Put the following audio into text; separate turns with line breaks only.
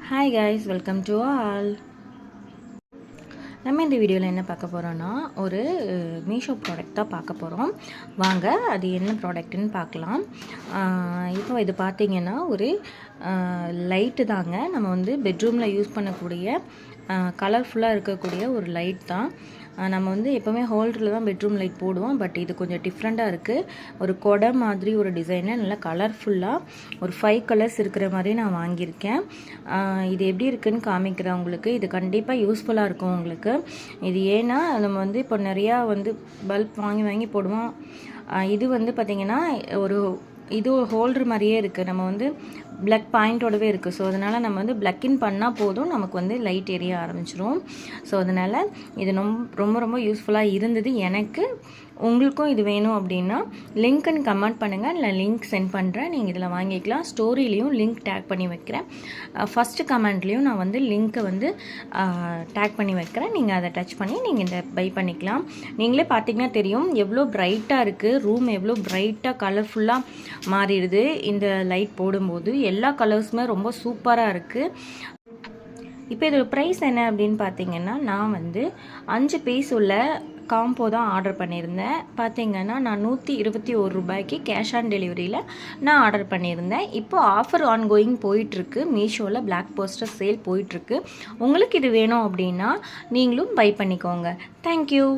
Hi guys, welcome to all. நம்ம இந்த வீடியோவில் என்ன பார்க்க போகிறோன்னா, ஒரு மீஷோ ப்ராடக்ட் தான் பார்க்க போகிறோம். வாங்க அது என்ன ப்ராடக்ட்டுன்னு பார்க்கலாம். இப்போ இது பார்த்திங்கன்னா ஒரு லைட்டு தாங்க. நம்ம வந்து பெட்ரூமில் யூஸ் பண்ணக்கூடிய கலர்ஃபுல்லாக இருக்கக்கூடிய ஒரு லைட் தான். நம்ம வந்து எப்போவுமே ஹோல்டரில் தான் பெட்ரூம் லைட் போடுவோம். பட் இது கொஞ்சம் டிஃப்ரெண்ட்டாக இருக்குது. ஒரு கொடை மாதிரி ஒரு டிசைனில் நல்லா கலர்ஃபுல்லாக ஒரு 5 கலர்ஸ் இருக்கிற மாதிரி நான் வாங்கியிருக்கேன். இது எப்படி இருக்குதுன்னு காமிக்கிறேன் உங்களுக்கு. இது கண்டிப்பாக யூஸ்ஃபுல்லாக இருக்கும் உங்களுக்கு. இது ஏன்னா நம்ம வந்து இப்போ நிறையா வந்து பல்ப் வாங்கி போடுவோம். இது வந்து பார்த்திங்கன்னா இது ஹோல்டர் மாதிரியே இருக்குது. நம்ம வந்து பிளக் பாயிண்டோடவே இருக்குது. ஸோ அதனால் நம்ம வந்து பிளக்கின் பண்ணால் போதும், நமக்கு வந்து லைட் எரிய ஆரம்பிச்சிரும். ஸோ அதனால் இது ரொம்ப யூஸ்ஃபுல்லாக இருந்தது எனக்கு. உங்களுக்கும் இது வேணும் அப்படின்னா லிங்க்குன்னு கமெண்ட் பண்ணுங்கள், இல்லை லிங்க் சென்ட் பண்ணுறேன். நீங்கள் இதில் வாங்கிக்கலாம். ஸ்டோரிலையும் லிங்க் டேக் பண்ணி வைக்கிறேன். ஃபஸ்ட்டு கமெண்ட்லேயும் நான் வந்து லிங்க்கை வந்து டேக் பண்ணி வைக்கிறேன். நீங்கள் அதை டச் பண்ணி நீங்கள் இந்த பை பண்ணிக்கலாம். நீங்களே பார்த்தீங்கன்னா தெரியும் எவ்வளோ ப்ரைட்டாக இருக்குது. ரூம் எவ்வளோ ப்ரைட்டாக கலர்ஃபுல்லாக மாறிடுது இந்த லைட் போடும்போது. எல்லா கலர்ஸுமே ரொம்ப சூப்பராக இருக்குது. இப்போ இதோட ப்ரைஸ் என்ன அப்படின்னு பார்த்தீங்கன்னா, நான் வந்து 5 பீஸ் உள்ள காம்போ தான் ஆர்டர் பண்ணியிருந்தேன். பார்த்தீங்கன்னா நான் 121 ரூபாய்க்கு கேஷ் ஆன் டெலிவரியில் நான் ஆர்டர் பண்ணியிருந்தேன். இப்போ ஆஃபர் ஆன்கோயிங் போயிட்டுருக்கு. மீஷோவில் பிளாக் போஸ்டர் சேல் போயிட்டுருக்கு. உங்களுக்கு இது வேணும் அப்படின்னா நீங்களும் பை பண்ணிக்கோங்க. தேங்க்யூ.